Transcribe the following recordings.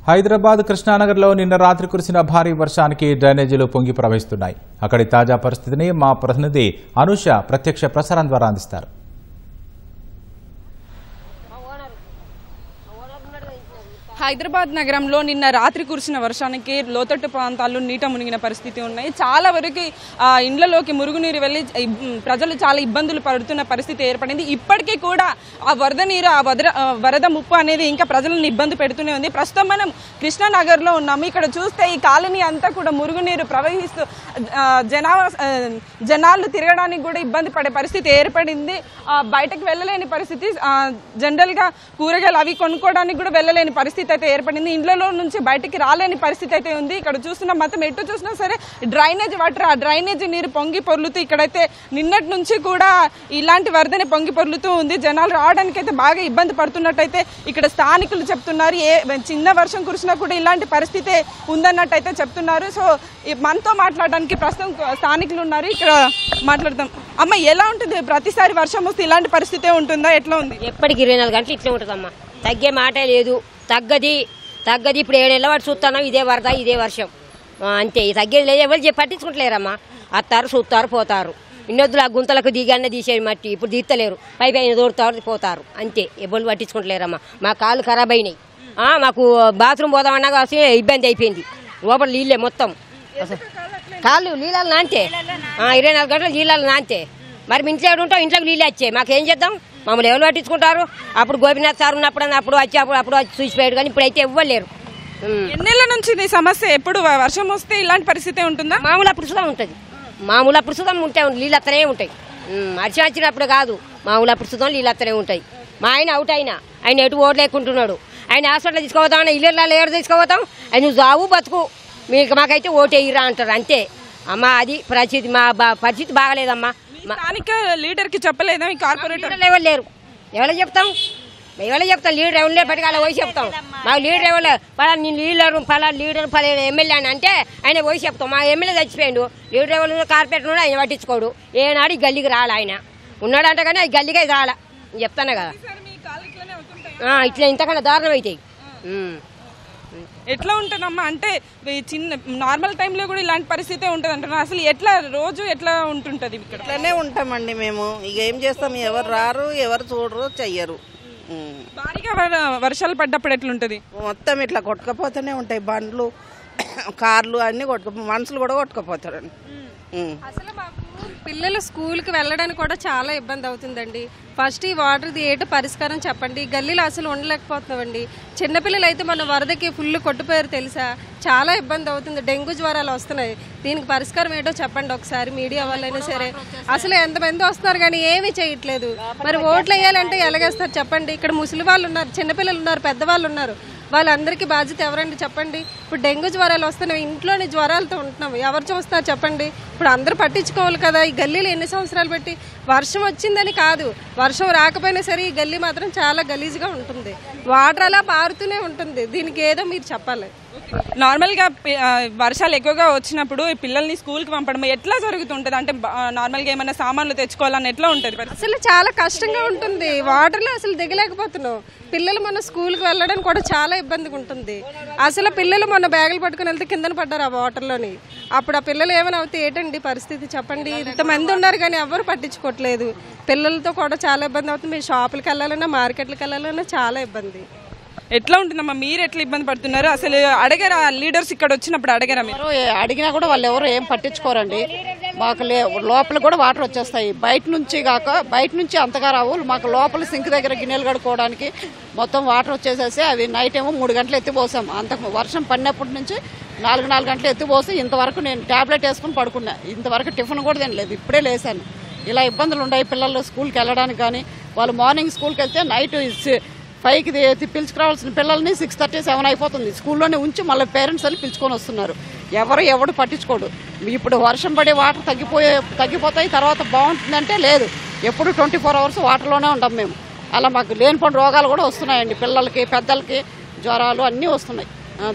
హైదరాబాద్ కృష్ణానగర్లో నిన్న రాత్రి కురిసిన భారీ వర్షానికి డ్రైనేజీలు పొంగి ప్రవహిస్తున్నాయి. అక్కడి తాజా పరిస్థితిని మా ప్రతినిధి అనుష ప్రత్యక్ష ప్రసారం ద్వారా అందిస్తారు. హైదరాబాద్ నగరంలో నిన్న రాత్రి కురిసిన వర్షానికి లోతట్టు ప్రాంతాల్లో నీట మునిగిన పరిస్థితి ఉన్నాయి. చాలా వరకు ఇండ్లలోకి మురుగునీరు వెళ్ళి ప్రజలు చాలా ఇబ్బందులు పడుతున్న పరిస్థితి ఏర్పడింది. ఇప్పటికీ కూడా ఆ వరద నీరు వరద ముప్పు అనేది ఇంకా ప్రజలను ఇబ్బంది పెడుతూనే ఉంది. ప్రస్తుతం మనం కృష్ణానగర్లో ఉన్నాము. ఇక్కడ చూస్తే ఈ కాలనీ అంతా కూడా మురుగునీరు ప్రవహిస్తూ జనాలు తిరగడానికి కూడా ఇబ్బంది పడే పరిస్థితి ఏర్పడింది. బయటకు వెళ్ళలేని పరిస్థితి, జనరల్గా కూరగాయలు అవి కొనుక్కోవడానికి కూడా వెళ్ళలేని పరిస్థితి అయితే ఏర్పడింది. ఇండ్లలో నుంచి బయటికి రాలేని పరిస్థితి అయితే ఉంది. ఇక్కడ చూస్తున్న మొత్తం ఎటు చూసినా సరే డ్రైనేజ్ వాటర్, ఆ డ్రైనేజ్ నీరు పొంగి పొర్లుతూ ఇక్కడైతే నిన్నటి నుంచి కూడా ఇలాంటి వరదని పొంగి పొర్లుతూ ఉంది. జనాలు రావడానికి అయితే బాగా ఇబ్బంది పడుతున్నట్టయితే ఇక్కడ స్థానికులు చెప్తున్నారు. చిన్న వర్షం కురిసినా కూడా ఇలాంటి పరిస్థితి ఉందన్నట్టయితే చెప్తున్నారు. సో మనతో మాట్లాడడానికి ప్రస్తుతం స్థానికులు ఉన్నారు. ఇక్కడ మాట్లాడదాం. అమ్మ, ఎలా ఉంటుంది? ప్రతిసారి వర్షం వస్తే ఇలాంటి పరిస్థితి ఉంటుందా? ఎట్లా ఉంది? ఎప్పటికి 24 గంటలు ఇట్లా ఉంటుందమ్మా. తగ్గే మాట లేదు. తగ్గది ఇప్పుడు 7 నెలల వాటి చూస్తాను. ఇదే వరద, ఇదే వర్షం, అంతే. తగ్గేది లేదు. ఎవరు పట్టించుకుంటలేరమ్మా. అత్తారు, చూస్తారు, పోతారు. ఇన్నొద్దులు ఆ గుంతలకు దిగానే తీసేది మట్టి. ఇప్పుడు తీస్తలేరు. పైన దూరుతారు, పోతారు, అంతే. ఎవరు పట్టించుకుంటలేరమ్మా. మా కాళ్ళు ఖరాబ్ అయినాయి. మాకు బాత్రూమ్ పోదామన్నా కాసి ఇబ్బంది అయిపోయింది. లోపల నీళ్ళే మొత్తం. కాళ్ళు నీళ్ళలు నాంతే. 24 గంటలు నీళ్ళలు నాంతే. మరి మీ ఇంట్లో ఉంటాం, ఇంట్లోకి నీళ్ళు వచ్చాయి. మాకేం చేద్దాం? మమ్మల్ని ఎవరు పట్టించుకుంటారు? అప్పుడు గోపినాథ్ సార్ ఉన్నప్పుడు అప్పుడు వచ్చి చూసిపోయాడు. కానీ ఇప్పుడైతే ఇవ్వలేరు. ఎన్నేళ్ల నుంచి ఈ సమస్య? ఎప్పుడు వర్షం వస్తే ఇలాంటి పరిస్థితి ఉంటుందా? మామూలు అప్పుడు సుధం ఉంటుంది. మామూలు అప్పుడు సుధం ఉంటాయి. నీళ్ళు అత్తనే ఉంటాయి. వర్షం వచ్చినప్పుడు కాదు, మామూలు అప్పుడు సుధం నీళ్ళు అత్తనే ఉంటాయి. మా ఆయన అవుట్ ఆయన ఎటు ఓటు లేకుంటున్నాడు. ఆయన హాస్పిటల్ తీసుకోపోతాం, ఇల్లు ఏడు తీసుకోపోతాం. ఆయన నువ్వు జావు బతుకు, మాకైతే ఓటు వేయరా అంటారు, అంతే అమ్మా. అది పరిస్థితి. మా పరిస్థితి బాగలేదమ్మా. స్థానిక లీడర్ కి చెప్పలేదా? మీ కార్పొరేటర్ ఎవరు లేరు. ఎవరో చెప్తాం లీడర్ ఎవరు లేరు. పట్టుకు అలా పోయి చెప్తాం. మాకు లీడర్ ఎవరు లీడర్ ఎమ్మెల్యే అని అంటే ఆయన పోయి చెప్తాం. మా ఎమ్మెల్యే చచ్చిపోయాడు. లీడర్ ఎవరు, కార్పొరేటర్ ఆయన పట్టించుకోడు. ఏనాడు ఈ గల్లీకి రాలి ఆయన ఉన్నాడంట, కానీ ఆ గల్లీకి రాలా చెప్తాను కదా. ఇట్లా ఇంతకన్నా దారుణం అవుతాయి. ఎట్లా ఉంటుందమ్మా? అంటే చిన్న నార్మల్ టైంలో కూడా ఇలాంటి పరిస్థితి ఉంటుంది అంటున్నారు. అసలు ఎట్లా రోజు ఎట్లా ఉంటుంటది? ఇక్కడ ఇట్లానే ఉంటామండి మేము. ఇక ఏం చేస్తాం? ఎవరు రారు, ఎవరు చూడరు, చెయ్యరు. భారీగా వర్షాలు పడ్డప్పుడు ఎట్లుంటది? మొత్తం ఇట్లా కొట్టుకపోతూనే ఉంటాయి. బండ్లు, కార్లు అన్ని మనుషులు కూడా కొట్టుకపోతారండి. అసలు మాకు పిల్లలు స్కూల్కి వెళ్ళడానికి కూడా చాలా ఇబ్బంది అవుతుందండి. ఫస్ట్ ఈ వాటర్ది ఏంటో పరిష్కారం చెప్పండి. గల్లీలో అసలు ఉండలేకపోతున్నామండి. చిన్నపిల్లలు అయితే మన వరదకి ఫుల్ కొట్టుపోయారు తెలుసా. చాలా ఇబ్బంది అవుతుంది. డెంగ్యూ జ్వరాలు వస్తున్నాయి. దీనికి పరిష్కారం ఏంటో చెప్పండి ఒకసారి, మీడియా వాళ్ళైనా సరే. అసలు ఎంతమంది వస్తున్నారు కానీ ఏమీ చేయట్లేదు. మరి ఓట్లు వేయాలంటే ఎలాగేస్తారు చెప్పండి? ఇక్కడ ముసలి వాళ్ళు ఉన్నారు, చిన్నపిల్లలు ఉన్నారు, పెద్దవాళ్ళు ఉన్నారు. వాళ్ళందరికీ బాధ్యత ఎవరండి చెప్పండి? ఇప్పుడు డెంగ్యూ జ్వరాలు వస్తున్నాయి, ఇంట్లోని జ్వరాలతో ఉంటున్నాం. ఎవరు చూస్తారు చెప్పండి? ఇప్పుడు అందరూ పట్టించుకోవాలి కదా. ఈ గల్లీలో ఎన్ని సంవత్సరాలు పెట్టి వర్షం వచ్చిందని కాదు, వర్షం రాకపోయినా సరే ఈ గల్లీ మాత్రం చాలా గలీజ్గా ఉంటుంది. వాటర్ అలా పారుతూనే ఉంటుంది. దీనికి ఏదో మీరు చెప్పాలి. నార్మల్గా వర్షాలు ఎక్కువగా వచ్చినప్పుడు పిల్లల్ని స్కూల్కి పంపడం ఎట్లా జరుగుతుంటుంది? అంటే నార్మల్గా ఏమైనా సామాన్లు తెచ్చుకోవాలని ఎట్లా ఉంటుంది? అసలు చాలా కష్టంగా ఉంటుంది. వాటర్లో అసలు దిగలేకపోతున్నాం. పిల్లలు మన స్కూల్కి వెళ్ళడానికి కూడా చాలా ఇబ్బందిగా ఉంటుంది. అసలు పిల్లలు మొన్న బ్యాగులు పట్టుకుని వెళ్తే కిందన పడ్డారు ఆ వాటర్లోని. అప్పుడు ఆ పిల్లలు ఏమైనా అవుతే ఏంటండి పరిస్థితి చెప్పండి? ఇంతమంది ఉన్నారు కానీ ఎవరు పట్టించుకోవట్లేదు. పిల్లలతో కూడా చాలా ఇబ్బంది అవుతుంది. మీరు షాపులకు వెళ్ళాలన్నా, మార్కెట్లకు వెళ్ళాలన్నా చాలా ఇబ్బంది. ఎట్లా ఉంటుందమ్మా? మీరు ఎట్లా ఇబ్బంది పడుతున్నారు? అసలు అడగరా లీడర్స్? ఇక్కడ వచ్చినప్పుడు అడగరా? మీరు అడిగినా కూడా వాళ్ళు ఎవరు ఏం పట్టించుకోరండి. మాకు లోపల కూడా వాటర్ వచ్చేస్తాయి. బయట నుంచి అంతగా రావు. మాకు లోపల సింక్ దగ్గర గిన్నెలు కడుక్కోవడానికి మొత్తం వాటర్ వచ్చేసేసి అవి నైట్ ఏమో 3 గంటలు ఎత్తిపోసాం. అంత వర్షం పడినప్పటి నుంచి 4 గంటలు ఎత్తిపోసి ఇంతవరకు నేను ట్యాబ్లెట్ వేసుకుని పడుకున్నా. ఇంతవరకు టిఫిన్ కూడా తినలేదు. ఇప్పుడే లేసాను. ఇలా ఇబ్బందులు ఉన్నాయి. పిల్లలు స్కూల్కి వెళ్ళడానికి కానీ, వాళ్ళు మార్నింగ్ స్కూల్కి వెళ్తే నైట్ 5కి పిలుచుకురావాల్సిన పిల్లల్ని 6:30, 7 అయిపోతుంది. స్కూల్లోనే ఉంచి మళ్ళీ పేరెంట్స్ అని పిలుచుకొని వస్తున్నారు. ఎవడు పట్టించుకోడు. ఇప్పుడు వర్షం పడే వాటర్ తగ్గిపోతాయి, తర్వాత బాగుంటుందంటే లేదు. ఎప్పుడు 24 అవర్స్ వాటర్లోనే ఉంటాం మేము. అలా మాకు లేనిపోయిన రోగాలు కూడా వస్తున్నాయండి. పిల్లలకి, పెద్దలకి జ్వరాలు అన్నీ వస్తున్నాయి.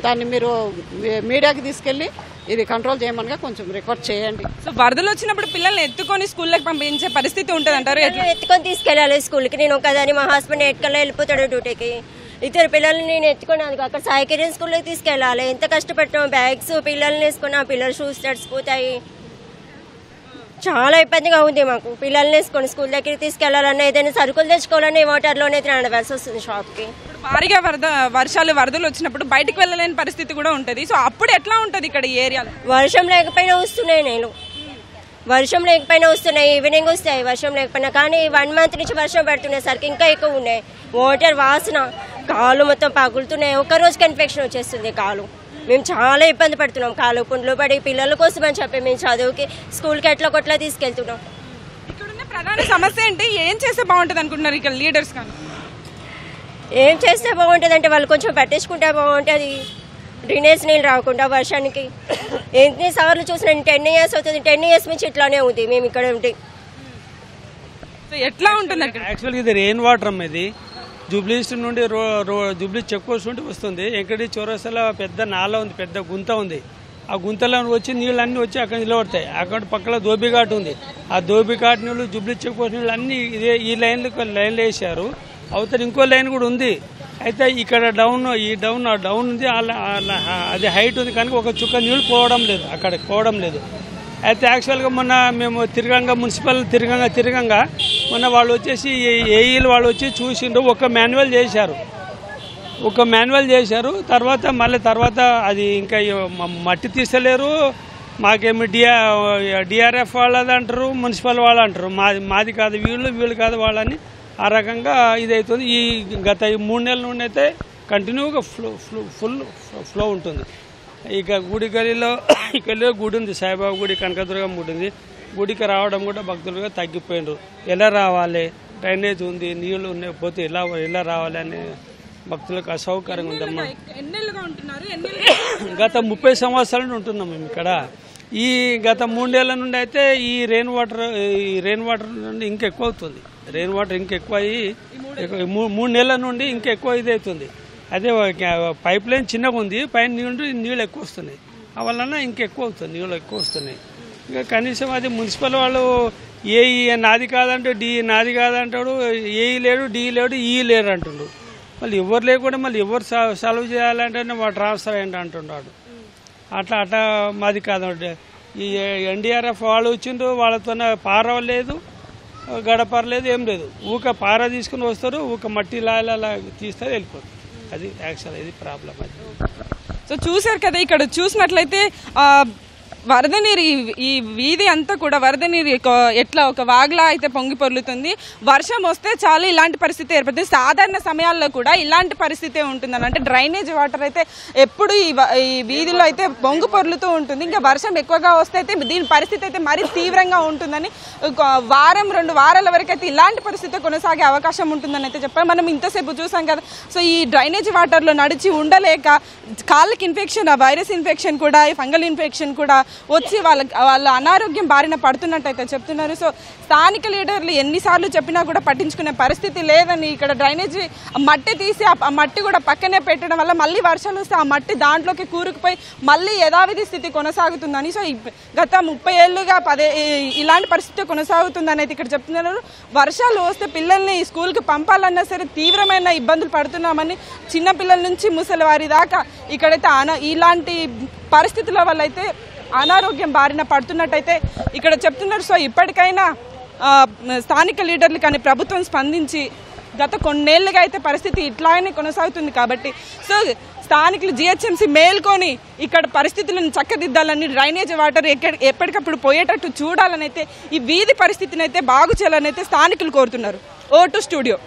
దాన్ని మీరు మీడియాకి తీసుకెళ్ళి ఇది కంట్రోల్ చేయమనగా కొంచెం రికార్డ్ చేయండి. సో వరదలు వచ్చినప్పుడు పిల్లల్ని ఎత్తుకొని స్కూల్కి పంపించే పరిస్థితి ఉంటుంది అంటారు? ఎత్తుకొని తీసుకెళ్ళాలి స్కూల్కి. నేను ఒకదాన్ని, మా హస్బెండ్ ఎట్టుకెళ్ళి వెళ్ళిపోతాడు డ్యూటీకి. ఇద్దరు పిల్లల్ని నేను ఎత్తుకుని అక్కడ సాయికిరణ్ స్కూల్లోకి తీసుకెళ్ళాలి. ఎంత కష్టపడతాం, బ్యాగ్స్ పిల్లల్ని వేసుకున్నా పిల్లలు షూస్ తడిసిపోతాయి. చాలా ఇబ్బందిగా ఉంది మాకు. పిల్లల్ని వేసుకొని స్కూల్ దగ్గరికి తీసుకెళ్లాలన్నా ఏదైనా సరుకులు తెచ్చుకోవాలన్నా వాటర్లోనే నడవాల్సి వస్తుంది షాప్కి. భారీగా వరదలు వచ్చినప్పుడు బయటకు వెళ్ళలేని పరిస్థితి కూడా ఉంటుంది. సో అప్పుడు ఎట్లా ఉంటుంది ఇక్కడ ఈ ఏరియాలో? వర్షం లేకపోయినా వస్తున్నాయి, ఈవినింగ్ వస్తాయి వర్షం లేకపోయినా. కానీ 1 month నుంచి వర్షం పడుతున్నాయి సరికి ఇంకా ఎక్కువ ఉన్నాయి. వాటర్ వాసన, కాళ్ళు మొత్తం పగులుతున్నాయి. ఒక రోజుకి ఇన్ఫెక్షన్ వచ్చేస్తుంది కాలు. మేము చాలా ఇబ్బంది పడుతున్నాం. కాలు పుండ్లు పడి పిల్లల కోసం అని చెప్పి మేము చదువుకి స్కూల్కి ఎట్లా కొట్లా తీసుకెళ్తున్నాం. ఇక్కడున్న ప్రధాన సమస్య ఏంటి? ఏం చేస్తే బాగుంటుంది అనుకుంటున్నారు ఇక్కడ లీడర్స్? కానీ ఏం చేస్తే బాగుంటుంది అంటే వాళ్ళు కొంచెం పట్టించుకుంటే బాగుంటుంది. డ్రైనేజ్ నీళ్ళు రాకుండా వర్షానికి ఎన్నిసార్లు చూసినా 10 years అవుతుంది. 10 years నుంచి ఇట్లానే ఉంది మేము ఇక్కడ ఉంటే. ఎట్లా ఉంటుంది? యాక్చువల్గా ఇది రెయిన్ వాటర్ అమ్మ. ఇది జూబ్లీస్ నుండి జూబ్లీ చెక్ పోస్ట్ నుండి వస్తుంది. వెంకటి చౌరస్తాలో పెద్ద నాల ఉంది, పెద్ద గుంత ఉంది. ఆ గుంతలో వచ్చి నీళ్ళు అన్నీ వచ్చి అక్కడ నిలబడతాయి. అక్కడ పక్కన దోబిఘాట్ ఉంది. ఆ దోబిఘాట్ నీళ్ళు, జూబ్లీ చెక్ పోస్ట్ నీళ్ళు అన్నీ ఇదే ఈ లైన్లో వేసారు. అవతల ఇంకో లైన్ కూడా ఉంది. అయితే ఇక్కడ డౌన్ ఉంది, అది హైట్ ఉంది కనుక ఒక చుక్క నీళ్ళు పోవడం లేదు. అయితే యాక్చువల్గా మొన్న మేము మున్సిపల్ తిరగంగా మొన్న వాళ్ళు వచ్చేసి ఏఈలు వాళ్ళు వచ్చి చూసిండ్రు. ఒక మాన్యువల్ చేశారు. తర్వాత అది ఇంకా మట్టి తీసలేరు. మాకేమి డిఆర్ఎఫ్ వాళ్ళది అంటారు, మున్సిపల్ వాళ్ళు అంటారు. మాది కాదు వీళ్ళు కాదు వాళ్ళని. ఆ రకంగా ఇది అవుతుంది. ఈ గత 3 నెలల నుండి అయితే కంటిన్యూగా ఫుల్ ఫ్లో ఉంటుంది. ఇక గల్లీలో గుడి ఉంది, సాయిబాబా గుడి, కనకదుర్గమ్మ గుడి ఉంది. గుడికి రావడం కూడా భక్తులుగా తగ్గిపోయినారు. ఎలా రావాలి, డ్రైనేజ్ ఉంది, నీళ్లు ఉన్నాయి, పోతే ఎలా రావాలి అని భక్తులకు అసౌకర్యంగా ఉందమ్మా. గత 30 సంవత్సరాల నుండి ఉంటున్నాం మేము ఇక్కడ. ఈ గత 3 ఏళ్ల నుండి అయితే ఈ రెయిన్ వాటర్ నుండి ఇంకా ఎక్కువ అవుతుంది. రెయిన్ వాటర్ ఇంకా ఎక్కువ అయ్యి 3 నెలల నుండి ఇంకా ఎక్కువ ఇది అవుతుంది. అదే పైప్ లైన్ చిన్నగా ఉంది, పైన నీళ్ళు ఎక్కువ వస్తున్నాయి. వలన ఇంకెక్కువ అవుతుంది, నీళ్ళు ఎక్కువ వస్తున్నాయి. ఇంకా కనీసం అది మున్సిపల్ వాళ్ళు ఏఈ నాది కాదంటే నాది కాదంటాడు, ఏఈ లేడు, డి లేడు, ఈ లేరు అంటుండు. మళ్ళీ ఎవరు లేకుండా మళ్ళీ ఎవరు సాల్వ్ చేయాలంటే వాడు ట్రాన్స్ఫర్ అయ్యండి అంటున్నాడు. అట్లా మాది కాదంటే ఈ ఎన్డీఆర్ఎఫ్ వాళ్ళు వచ్చిండ్రు, వాళ్ళతో పారలేదు, గడపరలేదు, ఏం లేదు. ఊక పార తీసుకుని వస్తారు, ఊక మట్టి లాలా తీస్తారు, వెళ్ళిపోతారు. అది యాక్చువల్ ఇది ప్రాబ్లం. అది సో చూసారు కదా, ఇక్కడ చూసినట్లయితే వరద నీరు ఈ వీధి అంతా కూడా వరద నీరు ఎట్లా ఒక వాగ్లా అయితే పొంగి పొర్లుతుంది. వర్షం వస్తే చాలు ఇలాంటి పరిస్థితి ఏర్పడుతుంది. సాధారణ సమయాల్లో కూడా ఇలాంటి పరిస్థితి ఉంటుందని, అంటే డ్రైనేజ్ వాటర్ అయితే ఎప్పుడు ఈ వీధిలో అయితే పొంగి పొర్లుతూ ఉంటుంది. ఇంకా వర్షం ఎక్కువగా వస్తే అయితే దీని పరిస్థితి అయితే మరీ తీవ్రంగా ఉంటుందని, 1-2 వారాల వరకు అయితే ఇలాంటి పరిస్థితి కొనసాగే అవకాశం ఉంటుందని అయితే చెప్పారు. మనం ఇంతసేపు చూసాం కదా. సో ఈ డ్రైనేజ్ వాటర్లో నడిచి ఉండలేక కాళ్ళకి ఇన్ఫెక్షన్, వైరస్ ఇన్ఫెక్షన్ కూడా, ఫంగల్ ఇన్ఫెక్షన్ కూడా వచ్చి వాళ్ళ అనారోగ్యం బారిన పడుతున్నట్టయితే చెప్తున్నారు. సో స్థానిక లీడర్లు ఎన్నిసార్లు చెప్పినా కూడా పట్టించుకునే పరిస్థితి లేదని, ఇక్కడ డ్రైనేజీ మట్టి తీసి ఆ మట్టి కూడా పక్కనే పెట్టడం వల్ల మళ్ళీ వర్షాలు వస్తే ఆ మట్టి దాంట్లోకి కూరుకుపోయి మళ్ళీ యథావిధి స్థితి కొనసాగుతుందని, సో గత 30 ఏళ్లుగా ఇలాంటి పరిస్థితి కొనసాగుతుందని అయితే ఇక్కడ చెప్తున్నారు. వర్షాలు వస్తే పిల్లల్ని స్కూల్కి పంపాలన్నా సరే తీవ్రమైన ఇబ్బందులు పడుతున్నామని, చిన్నపిల్లల నుంచి ముసలి వారి దాకా ఇక్కడైతే ఇలాంటి పరిస్థితుల వల్ల అయితే అనారోగ్యం బారిన పడుతున్నట్టయితే ఇక్కడ చెప్తున్నారు. సో ఇప్పటికైనా స్థానిక లీడర్లు కానీ ప్రభుత్వం స్పందించి, గత కొన్నేళ్లుగా అయితే పరిస్థితి ఇట్లానే కొనసాగుతుంది కాబట్టి సో స్థానికులు జిహెచ్ఎంసీ మేల్కొని ఇక్కడ పరిస్థితులను చక్కదిద్దాలని, డ్రైనేజ్ వాటర్ ఎప్పటికప్పుడు పోయేటట్టు చూడాలని అయితే, ఈ వీధి పరిస్థితిని అయితే బాగు చేయాలని అయితే స్థానికులు కోరుతున్నారు. O2 studio.